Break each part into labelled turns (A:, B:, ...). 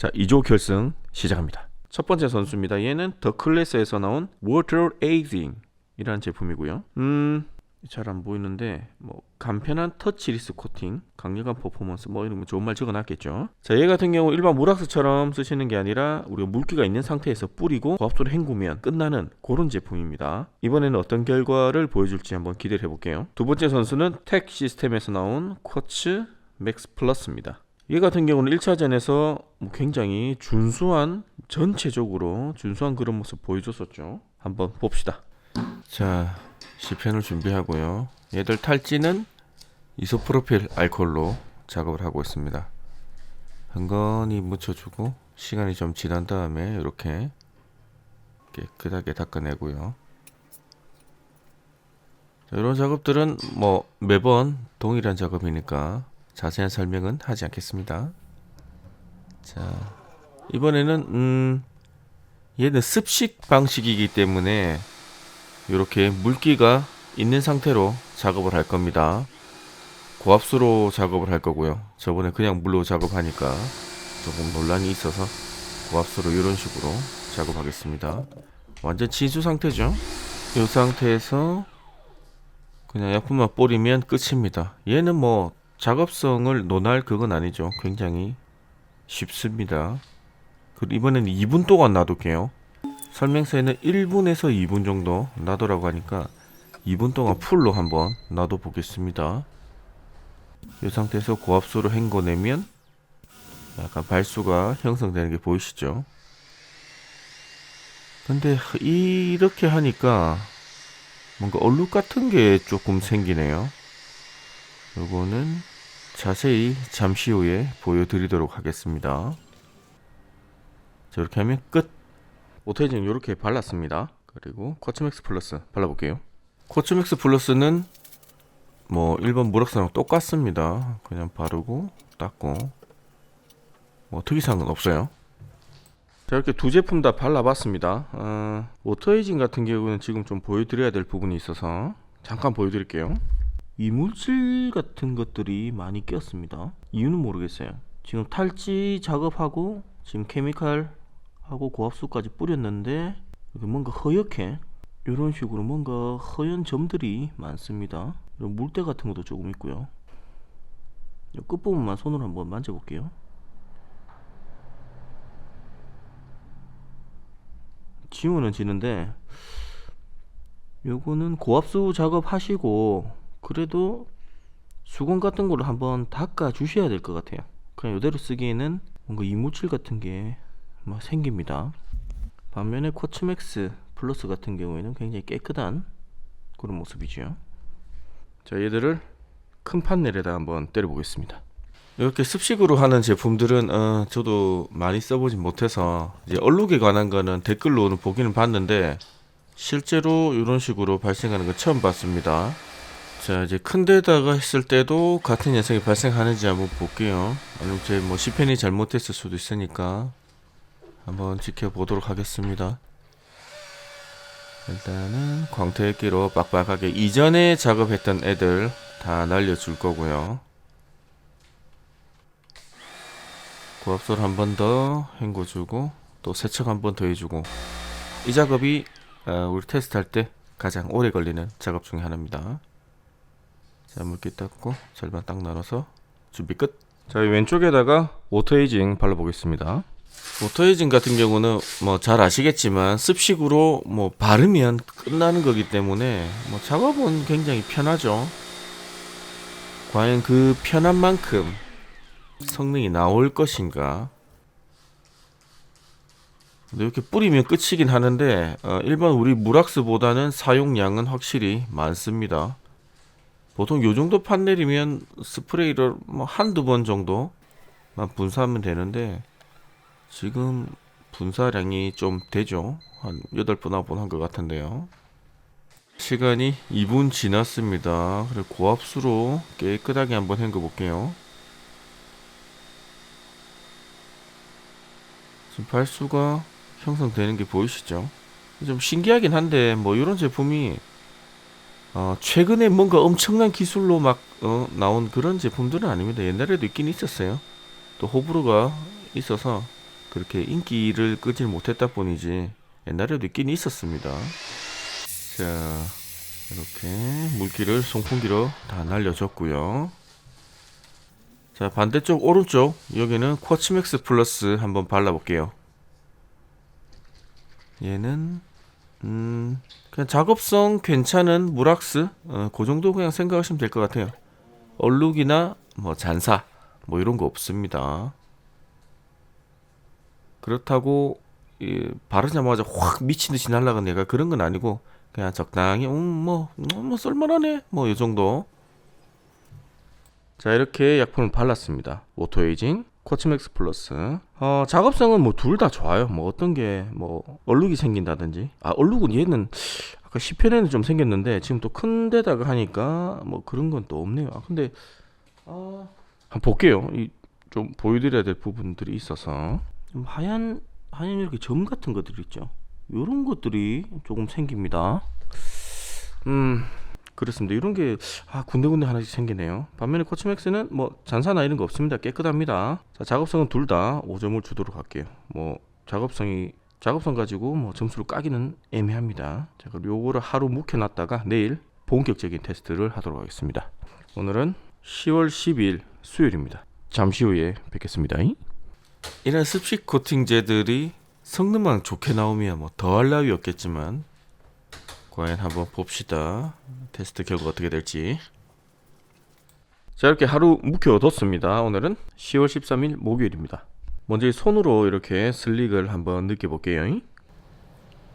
A: 자, 2조 결승 시작합니다. 첫 번째 선수입니다. 얘는 더 클래스에서 나온 Water Aging 이라는 제품이고요. 잘 안 보이는데 뭐 간편한 터치리스 코팅, 강력한 퍼포먼스 뭐 이런 거 좋은 말 적어놨겠죠. 자, 얘 같은 경우 일반 물왁스처럼 쓰시는 게 아니라 우리가 물기가 있는 상태에서 뿌리고 고압수로 헹구면 끝나는 그런 제품입니다. 이번에는 어떤 결과를 보여줄지 한번 기대를 해볼게요. 두 번째 선수는 텍 시스템에서 나온 쿼츠 맥스 플러스입니다. 얘 같은 경우는 1차전에서 굉장히 전체적으로 준수한 그런 모습 보여줬었죠. 한번 봅시다. 자, 시펜을 준비하고요. 얘들 탈지는 이소프로필 알코올로 작업을 하고 있습니다. 한건히 묻혀주고 시간이 좀 지난 다음에 이렇게 깨끗하게 닦아내고요. 자, 이런 작업들은 뭐 매번 동일한 작업이니까 자세한 설명은 하지 않겠습니다. 자, 이번에는 얘는 습식 방식이기 때문에 이렇게 물기가 있는 상태로 작업을 할 겁니다. 고압수로 작업을 할 거고요. 저번에 그냥 물로 작업하니까 조금 논란이 있어서 고압수로 이런 식으로 작업하겠습니다. 완전 진수 상태죠. 이 상태에서 그냥 약품만 뿌리면 끝입니다. 얘는 뭐 작업성을 논할 그건 아니죠. 굉장히 쉽습니다. 그리고 이번에는 2분 동안 놔둘게요. 설명서에는 1분에서 2분 정도 놔두라고 하니까 2분 동안 풀로 한번 놔둬 보겠습니다. 이 상태에서 고압수로 헹궈내면 약간 발수가 형성되는 게 보이시죠? 근데 이렇게 하니까 뭔가 얼룩 같은 게 조금 생기네요. 요거는 자세히 잠시 후에 보여드리도록 하겠습니다. 자, 이렇게 하면 끝. 오토에이징 이렇게 발랐습니다. 그리고 쿼츠맥스 플러스 발라볼게요. 쿼츠맥스 플러스는 뭐 일반 물왁스랑 똑같습니다. 그냥 바르고 닦고 뭐 특이사항은 없어요. 자, 이렇게 두 제품 다 발라봤습니다. 오토에이징 같은 경우는 지금 좀 보여드려야 될 부분이 있어서 잠깐 보여드릴게요. 이물질 같은 것들이 많이 꼈습니다. 이유는 모르겠어요. 지금 탈지 작업하고 지금 케미칼 하고 고압수까지 뿌렸는데 뭔가 허옇게 이런 식으로 뭔가 허연 점들이 많습니다. 이런 물때 같은 것도 조금 있고요. 이 끝부분만 손으로 한번 만져볼게요. 지우는 지는데 요거는 고압수 작업하시고 그래도 수건 같은 걸로 한번 닦아 주셔야 될 것 같아요. 그냥 이대로 쓰기에는 뭔가 이물질 같은 게 막 생깁니다. 반면에 쿼츠맥스 플러스 같은 경우에는 굉장히 깨끗한 그런 모습이죠. 자, 얘들을 큰 판넬에다 한번 때려 보겠습니다. 이렇게 습식으로 하는 제품들은 저도 많이 써보지 못해서 이제 얼룩에 관한 거는 댓글로는 보기는 봤는데 실제로 이런 식으로 발생하는 건 처음 봤습니다. 자, 이제 큰 데다가 했을 때도 같은 현상이 발생하는지 한번 볼게요. 아니면 제 뭐 시펜이 잘못했을 수도 있으니까 한번 지켜보도록 하겠습니다. 일단은 광택기로 빡빡하게 이전에 작업했던 애들 다 날려줄 거고요. 고압소를 한 번 더 헹궈주고 또 세척 한 번 더 해주고 이 작업이 우리 테스트할 때 가장 오래 걸리는 작업 중에 하나입니다. 자, 물기 닦고 절반 딱 나눠서 준비 끝. 자, 왼쪽에다가 오토에이징 발라보겠습니다. 오토에이징 같은 경우는 뭐 잘 아시겠지만 습식으로 뭐 바르면 끝나는 거기 때문에 뭐 작업은 굉장히 편하죠. 과연 그 편한 만큼 성능이 나올 것인가? 근데 이렇게 뿌리면 끝이긴 하는데 일반 우리 물왁스보다는 사용량은 확실히 많습니다. 보통 요 정도 판넬이면 스프레이를 뭐 한두 번 정도만 분사하면 되는데 지금 분사량이 좀 되죠. 한 8번, 9번 한 것 같은데요. 시간이 2분 지났습니다. 그리고 고압수로 깨끗하게 한번 헹궈 볼게요. 지금 발수가 형성되는 게 보이시죠? 좀 신기하긴 한데 뭐 이런 제품이 최근에 뭔가 엄청난 기술로 막 나온 그런 제품들은 아닙니다. 옛날에도 있긴 있었어요. 또 호불호가 있어서 그렇게 인기를 끄질 못했다 뿐이지 옛날에도 있긴 있었습니다. 자, 이렇게 물기를 송풍기로 다 날려줬고요. 자, 반대쪽 오른쪽 여기는 쿼츠맥스 플러스 한번 발라볼게요. 얘는 그냥 작업성 괜찮은 무락스, 그 정도 그냥 생각하시면 될 것 같아요. 얼룩이나 뭐 잔사 뭐 이런 거 없습니다. 그렇다고 바르자마자 확 미친 듯이 날아간 애가 그런 건 아니고 그냥 적당히 뭐 쓸만하네 뭐 이 정도. 자, 이렇게 약품을 발랐습니다. 오토 에이징 쿼츠맥스 플러스. 작업성은 뭐 둘 다 좋아요. 뭐 어떤 게 뭐 얼룩이 생긴다든지, 얼룩은 얘는 아까 10편에는 좀 생겼는데 지금 또 큰 데다가 하니까 뭐 그런 건 또 없네요. 근데 한번 볼게요. 좀 보여드려야 될 부분들이 있어서 좀 하얀 이렇게 점 같은 것들 있죠. 요런 것들이 조금 생깁니다. 그렇습니다. 이런 게 군데군데 하나씩 생기네요. 반면에 쿼츠맥스는 뭐 잔사나 이런 거 없습니다. 깨끗합니다. 자, 작업성은 둘 다 5점을 주도록 할게요. 뭐 작업성 가지고 뭐 점수를 까기는 애매합니다. 자, 그럼 요거를 하루 묵혀놨다가 내일 본격적인 테스트를 하도록 하겠습니다. 오늘은 10월 12일 수요일입니다. 잠시 후에 뵙겠습니다. 이런 습식 코팅제들이 성능만 좋게 나오면 뭐 더할 나위 없겠지만 과연 한번 봅시다. 테스트 결과 어떻게 될지. 자, 이렇게 하루 묵혀뒀습니다. 오늘은 10월 13일 목요일입니다. 먼저 손으로 이렇게 슬릭을 한번 느껴볼게요.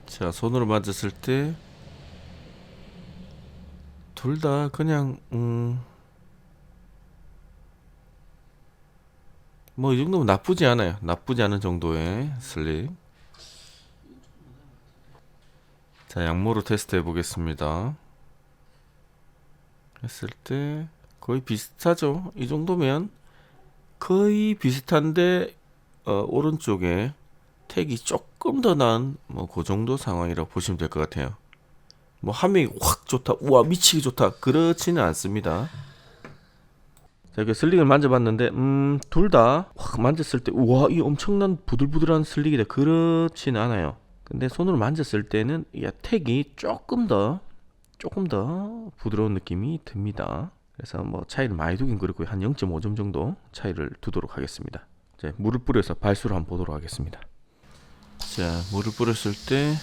A: 자, 손으로 만졌을 때 둘 다 그냥 뭐 이 정도면 나쁘지 않아요. 나쁘지 않은 정도의 슬릭. 자, 양모로 테스트 해보겠습니다. 했을 때 거의 비슷하죠. 이 정도면 거의 비슷한데 오른쪽에 택이 조금 더 난 뭐 그 정도 상황이라고 보시면 될 것 같아요. 뭐 함이 확 좋다, 우와 미치기 좋다 그렇지는 않습니다. 자, 이렇게 슬릭을 만져봤는데 둘 다 확 만졌을 때 우와 이 엄청난 부들부들한 슬릭이다 그렇지는 않아요. 근데 손으로 만졌을 때는 이 택이 조금 더 부드러운 느낌이 듭니다. 그래서 뭐 차이를 많이 두긴 그렇고 한 0.5점 정도 차이를 두도록 하겠습니다. 자, 물을 뿌려서 발수를 한번 보도록 하겠습니다. 자, 물을 뿌렸을 때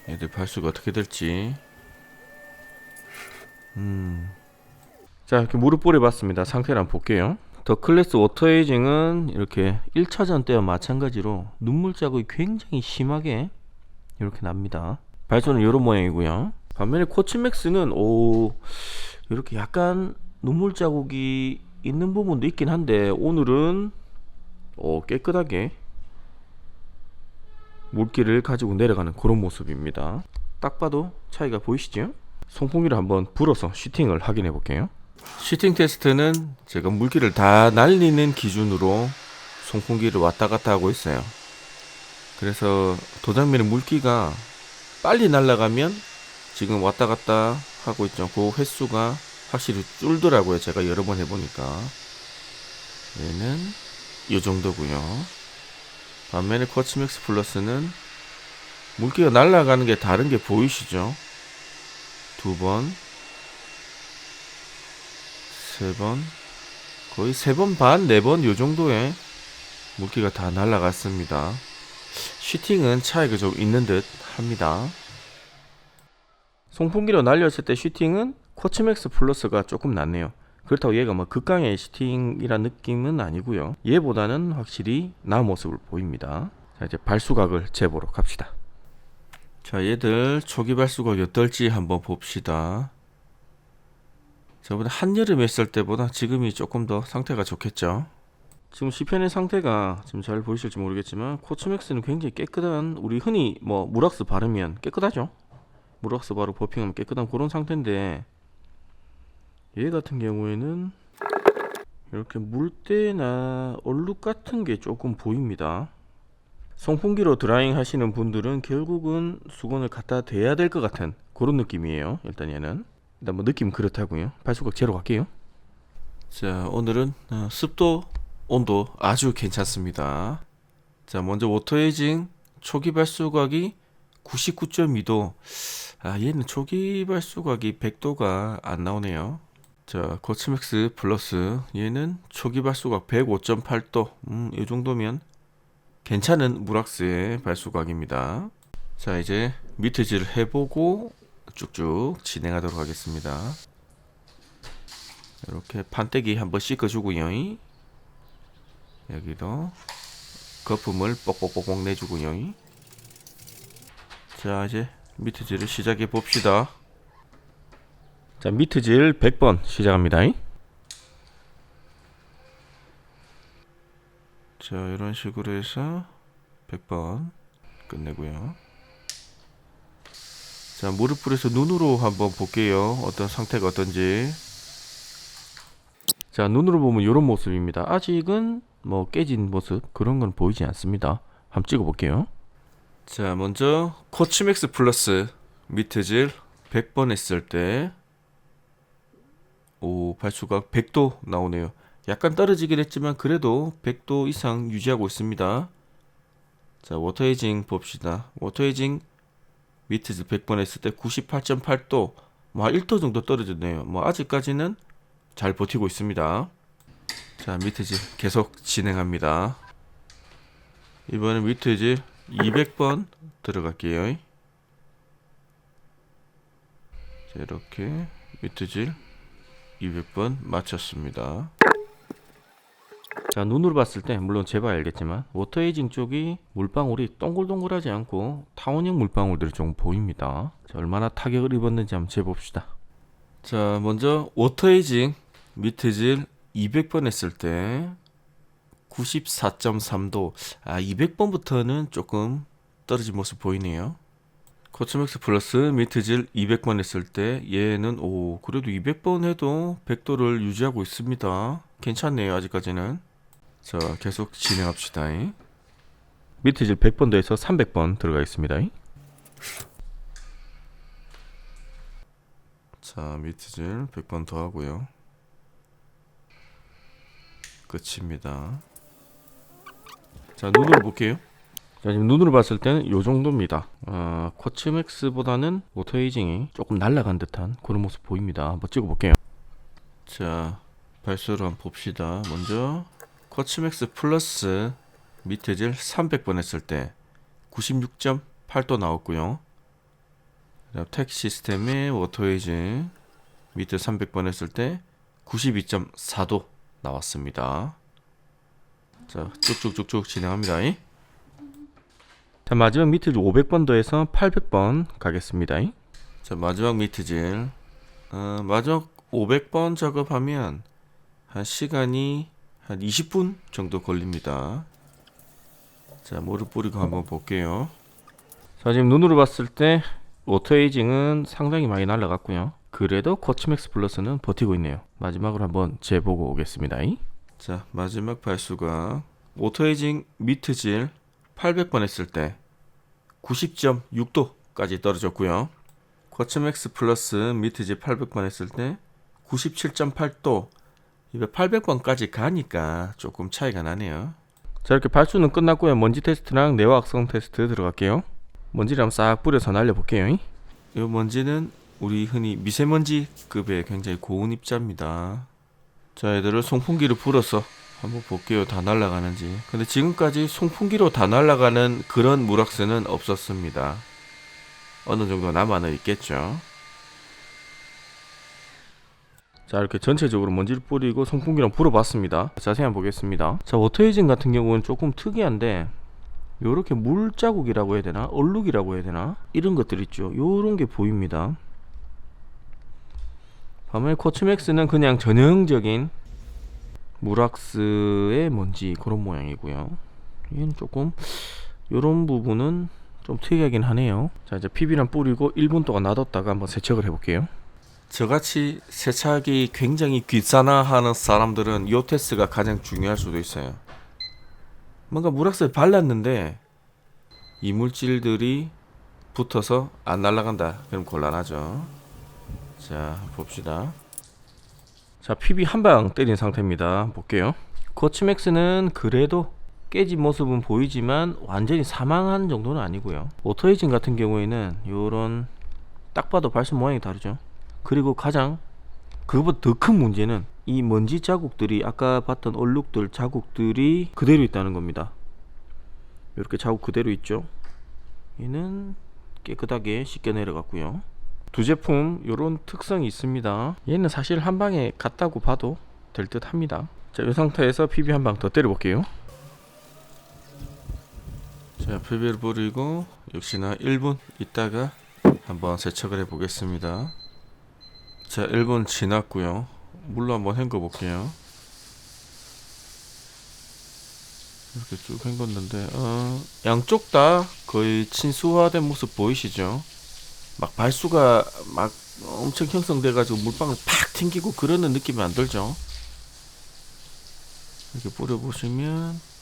A: 얘들 발수가 어떻게 될지. 자, 이렇게 물을 뿌려봤습니다. 상태를 한번 볼게요. 더 클래스 워터 에이징은 이렇게 1차전 때와 마찬가지로 눈물 자국이 굉장히 심하게 이렇게 납니다. 발수는 이런 모양이고요. 반면에 쿼츠맥스는 이렇게 약간 눈물 자국이 있는 부분도 있긴 한데 오늘은 깨끗하게 물기를 가지고 내려가는 그런 모습입니다. 딱 봐도 차이가 보이시죠? 송풍기를 한번 불어서 슈팅을 확인해 볼게요. 슈팅 테스트는 제가 물기를 다 날리는 기준으로 송풍기를 왔다 갔다 하고 있어요. 그래서 도장면의 물기가 빨리 날아가면 지금 왔다 갔다 하고 있죠. 그 횟수가 확실히 줄더라고요. 제가 여러 번 해보니까. 얘는 이 정도고요. 반면에 쿼츠맥스 플러스는 물기가 날아가는 게 다른 게 보이시죠? 두 번, 세 번, 거의 3번 반, 4번 요 정도의 물기가 다 날아갔습니다. 슈팅은 차이가 좀 있는 듯 합니다. 송풍기로 날렸을 때 슈팅은 쿼츠맥스 플러스가 조금 낫네요. 그렇다고 얘가 뭐 극강의 슈팅이란 느낌은 아니고요. 얘보다는 확실히 나은 모습을 보입니다. 자, 이제 발수각을 재보러 갑시다. 자, 얘들 초기 발수각이 어떨지 한번 봅시다. 저번에 한여름 했을 때보다 지금이 조금 더 상태가 좋겠죠. 지금 C편의 상태가 지금 잘 보이실지 모르겠지만 쿼츠맥스는 굉장히 깨끗한, 우리 흔히 뭐 무락스 바르면 깨끗하죠. 무락스 바로 버핑하면 깨끗한 그런 상태인데 얘 같은 경우에는 이렇게 물때나 얼룩 같은 게 조금 보입니다. 송풍기로 드라잉 하시는 분들은 결국은 수건을 갖다 대야 될 것 같은 그런 느낌이에요. 일단 얘는 일단 뭐 느낌 그렇다고요. 발수각 재러 갈게요. 자, 오늘은 습도 온도 아주 괜찮습니다. 자, 먼저 워터 에이징 초기 발수각이 99.2도. 얘는 초기 발수각이 100도가 안 나오네요. 자, 코츠맥스 플러스 얘는 초기 발수각 105.8도. 이 정도면 괜찮은 무락스의 발수각입니다. 자, 이제 미트질을 해보고 쭉쭉 진행하도록 하겠습니다. 이렇게 판때기 한번 씻어주고요. 여기도 거품을 뻑뻑뻑뻑 내주고요. 자, 이제 미트질을 시작해 봅시다. 자, 미트질 100번 시작합니다. 자, 이런 식으로 해서 100번 끝내고요. 자, 물을 뿌려서 눈으로 한번 볼게요. 어떤 상태가 어떤지. 자, 눈으로 보면 이런 모습입니다. 아직은 뭐 깨진 모습 그런 건 보이지 않습니다. 한번 찍어 볼게요. 자, 먼저 코츠맥스 플러스 미트질 100번 했을 때 발수각 100도 나오네요. 약간 떨어지긴 했지만 그래도 100도 이상 유지하고 있습니다. 자, 워터 에이징 봅시다. 워터 에이징 미트질 100번 했을 때 98.8도, 뭐 1도 정도 떨어졌네요. 뭐 아직까지는 잘 버티고 있습니다. 자, 미트질 계속 진행합니다. 이번엔 미트질 200번 들어갈게요. 자, 이렇게 미트질 200번 마쳤습니다. 자, 눈으로 봤을 때 물론 재봐야 알겠지만 워터 에이징 쪽이 물방울이 동글동글하지 않고 타원형 물방울들이 좀 보입니다. 자, 얼마나 타격을 입었는지 한번 재봅시다. 자, 먼저 워터 에이징 미트질 200번 했을 때 94.3도. 200번부터는 조금 떨어진 모습 보이네요. 코츠맥스 플러스 미트질 200번 했을 때 얘는 그래도 200번 해도 100도를 유지하고 있습니다. 괜찮네요, 아직까지는. 자, 계속 진행합시다. 미트질 100번 더해서 300번 들어가겠습니다. 자, 미트질 100번 더 하고요. 끝입니다. 자, 눈으로 볼게요. 자, 지금 눈으로 봤을 때는 요 정도입니다. 코츠맥스보다는 워터 에이징이 조금 날아간 듯한 그런 모습 보입니다. 한번 찍어볼게요. 자, 발수를 한번 봅시다. 먼저 코츠맥스 플러스 미트질 300번 했을 때 96.8도 나왔고요. 그다음 텍 시스템의 워터 에이징 미트 300번 했을 때 92.4도 나왔습니다. 자, 쭉쭉쭉쭉 진행합니다. 자, 마지막 미트질 500번 더해서 800번 가겠습니다. 자, 마지막 미트질 마지막 500번 작업하면 시간이 한 20분 정도 걸립니다. 자, 물을 뿌리고 한번 볼게요. 자, 지금 눈으로 봤을 때 워터 에이징은 상당히 많이 날아갔고요. 그래도 코츠맥스 플러스는 버티고 있네요. 마지막으로 한번 재보고 오겠습니다. 자, 마지막 발수가 워터 에이징 미트질 800번 했을 때 90.6도까지 떨어졌고요. 코츠맥스 플러스 미트질 800번 했을 때 97.8도. 800번까지 가니까 조금 차이가 나네요. 자, 이렇게 발수는 끝났고요. 먼지 테스트랑 내화 악성 테스트 들어갈게요. 먼지를 한번 싹 뿌려서 날려볼게요. 이 먼지는 우리 흔히 미세먼지급의 굉장히 고운 입자입니다. 자, 얘들을 송풍기를 불어서 한번 볼게요. 다 날아가는지. 근데 지금까지 송풍기로 다 날아가는 그런 무락스는 없었습니다. 어느 정도 남아는 있겠죠. 자, 이렇게 전체적으로 먼지를 뿌리고 송풍기랑 불어봤습니다. 자세히 한번 보겠습니다. 자, 워터 에이징 같은 경우는 조금 특이한데 요렇게 물자국이라고 해야 되나? 얼룩이라고 해야 되나? 이런 것들 있죠. 요런 게 보입니다. 반면에 코츠맥스는 그냥 전형적인 무락스의 먼지 그런 모양이고요. 얘는 조금 요런 부분은 좀 특이하긴 하네요. 자, 이제 PB랑 뿌리고 1분 동안 놔뒀다가 한번 세척을 해볼게요. 저같이 세차하기 굉장히 귀찮아하는 사람들은 이 테스트가 가장 중요할 수도 있어요. 뭔가 무락스에 발랐는데 이물질들이 붙어서 안 날아간다. 그럼 곤란하죠. 자, 봅시다. 자, PB 한 방 때린 상태입니다. 볼게요. 코츠맥스는 그래도 깨진 모습은 보이지만 완전히 사망한 정도는 아니고요. 오토에이징 같은 경우에는 요런 딱 봐도 발수 모양이 다르죠. 그리고 가장 그것보다 더 큰 문제는 이 먼지 자국들이, 아까 봤던 얼룩들 자국들이 그대로 있다는 겁니다. 이렇게 자국 그대로 있죠. 얘는 깨끗하게 씻겨 내려갔고요. 두 제품 요런 특성이 있습니다. 얘는 사실 한 방에 갔다고 봐도 될 듯 합니다. 자, 이 상태에서 PB 한 방 더 때려 볼게요. 자, PB를 뿌리고 역시나 1분 있다가 한번 세척을 해 보겠습니다. 자, 1분 지났고요. 물로 한번 헹궈 볼게요. 이렇게 쭉 헹궜는데 양쪽 다 거의 친수화된 모습 보이시죠? 막 발수가 막 엄청 형성돼 가지고 물방울 팍 튕기고 그러는 느낌이 안 들죠? 이렇게 뿌려보시면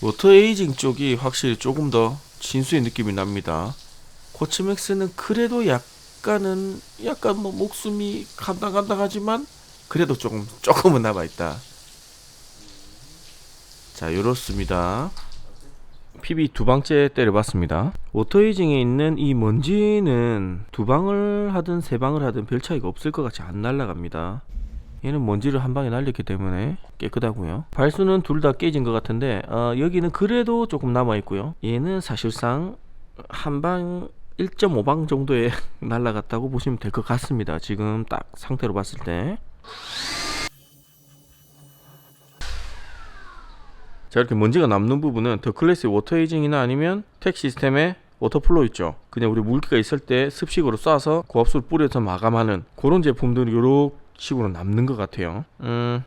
A: 워터 에이징 쪽이 확실히 조금 더 진수의 느낌이 납니다. 코치맥스는 그래도 약간 뭐 목숨이 간당간당하지만 그래도 조금은 남아있다. 자, 요렇습니다. PB 두 방째 때려봤습니다. 워터에이징에 있는 이 먼지는 두 방을 하든 세 방을 하든 별 차이가 없을 것 같이 안 날아갑니다. 얘는 먼지를 한 방에 날렸기 때문에 깨끗하고요. 발수는 둘 다 깨진 것 같은데 여기는 그래도 조금 남아있고요. 얘는 사실상 한 방 1.5방 정도에 날아갔다고 보시면 될 것 같습니다. 지금 딱 상태로 봤을 때. 자, 이렇게 먼지가 남는 부분은 더 클래스의 워터에이징이나 아니면 텍 시스템의 워터플로 있죠. 그냥 우리 물기가 있을 때 습식으로 쏴서 고압수를 뿌려서 마감하는 그런 제품들이 요런 식으로 남는 것 같아요.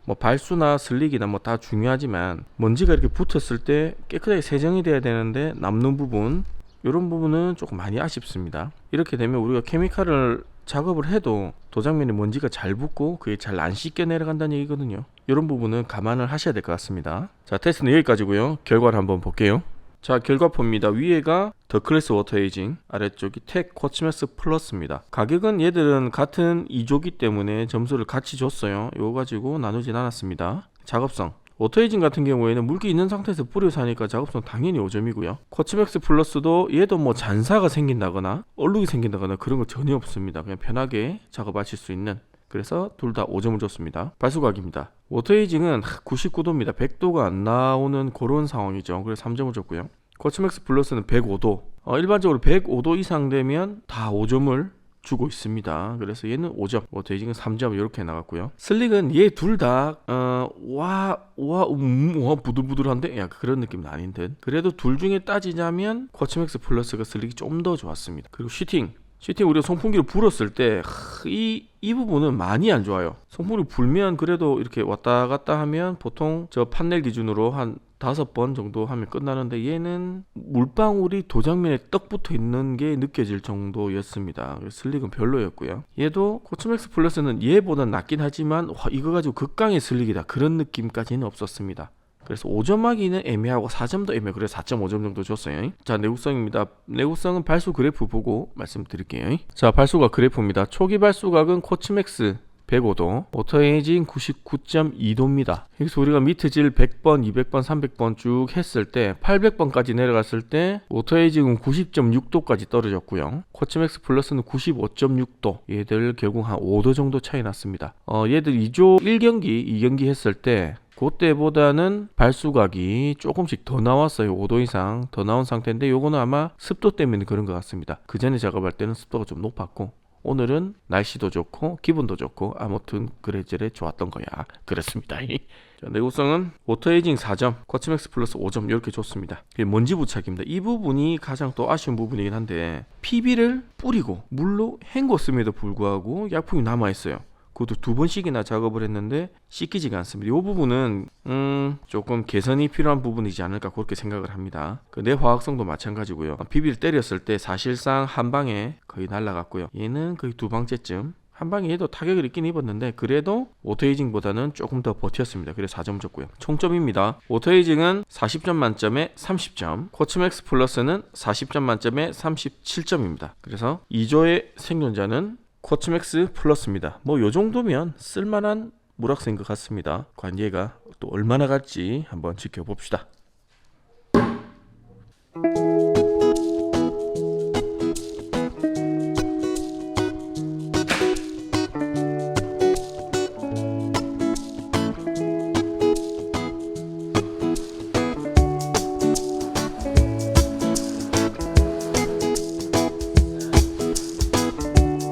A: 뭐 발수나 슬릭이나 뭐 다 중요하지만 먼지가 이렇게 붙었을 때 깨끗하게 세정이 돼야 되는데 남는 부분, 이런 부분은 조금 많이 아쉽습니다. 이렇게 되면 우리가 케미칼을 작업을 해도 도장면에 먼지가 잘 붙고 그게 잘 안 씻겨 내려간다는 얘기거든요. 이런 부분은 감안을 하셔야 될 것 같습니다. 자, 테스트는 여기까지고요. 결과를 한번 볼게요. 자, 결과표입니다. 위에가 더 클래스 워터에이징, 아래쪽이 텍 코치맥스 플러스입니다. 가격은 얘들은 같은 2조기 때문에 점수를 같이 줬어요. 이거 가지고 나누진 않았습니다. 작업성, 워터에이징 같은 경우에는 물기 있는 상태에서 뿌려서 하니까 작업성 당연히 5점이고요. 코치맥스 플러스도 얘도 뭐 잔사가 생긴다거나 얼룩이 생긴다거나 그런 거 전혀 없습니다. 그냥 편하게 작업하실 수 있는, 그래서 둘 다 5점을 줬습니다. 발수각입니다. 워터에이징은 99도입니다. 100도가 안 나오는 그런 상황이죠. 그래서 3점을 줬고요. 코치맥스 플러스는 105도. 일반적으로 105도 이상 되면 다 5점을 주고 있습니다. 그래서 얘는 5점, 워터에이징은 3점 이렇게 나갔고요. 슬릭은 얘 둘 다 부들부들한데 야, 그런 느낌은 아닌 듯. 그래도 둘 중에 따지자면 코치맥스 플러스가 슬릭이 좀 더 좋았습니다. 그리고 슈팅 우리가 송풍기를 불었을 때 이 부분은 많이 안 좋아요. 송풍기 불면 그래도 이렇게 왔다 갔다 하면 보통 저 판넬 기준으로 한 5번 정도 하면 끝나는데 얘는 물방울이 도장면에 떡 붙어 있는 게 느껴질 정도였습니다. 슬릭은 별로였고요. 얘도 코치맥스 플러스는 얘보다 낫긴 하지만 이거 가지고 극강의 슬릭이다 그런 느낌까지는 없었습니다. 그래서 5점 하기는 애매하고 4점도 애매해요. 그래서 4.5점 정도 줬어요. 자, 내구성입니다. 내구성은 발수 그래프 보고 말씀드릴게요. 자, 발수각 그래프입니다. 초기 발수각은 코치맥스 105도, 워터에이징 99.2도입니다. 여기서 우리가 미트질 100번, 200번, 300번 쭉 했을 때 800번까지 내려갔을 때 워터에이징은 90.6도까지 떨어졌고요. 코치맥스 플러스는 95.6도. 얘들 결국 한 5도 정도 차이 났습니다. 얘들 2조 1경기, 2경기 했을 때 그때보다는 발수각이 조금씩 더 나왔어요. 5도 이상 더 나온 상태인데 요거는 아마 습도 때문에 그런 것 같습니다. 그 전에 작업할 때는 습도가 좀 높았고 오늘은 날씨도 좋고 기분도 좋고 아무튼 그래저래 좋았던 거야. 그렇습니다. 자, 내구성은 워터에이징 4점, 코치맥스 플러스 5점 이렇게 줬습니다. 먼지 부착입니다. 이 부분이 가장 또 아쉬운 부분이긴 한데 PB를 뿌리고 물로 헹궜음에도 불구하고 약품이 남아있어요. 그것도 2번씩이나 작업을 했는데 씻기지가 않습니다. 이 부분은 조금 개선이 필요한 부분이지 않을까 그렇게 생각을 합니다. 내 화학성도 마찬가지고요. PB를 때렸을 때 사실상 한 방에 거의 날아갔고요. 얘는 거의 2방째쯤 한 방에 얘도 타격을 입긴 입었는데 그래도 워터에이징보다는 조금 더 버텼습니다. 그래서 4점 줬고요. 총점입니다. 워터에이징은 40점 만점에 30점, 코치맥스 플러스는 40점 만점에 37점입니다. 그래서 2조의 생존자는 코치맥스 플러스입니다. 뭐 요 정도면 쓸만한 물학생인 것 같습니다. 관계가 또 얼마나 갈지 한번 지켜봅시다.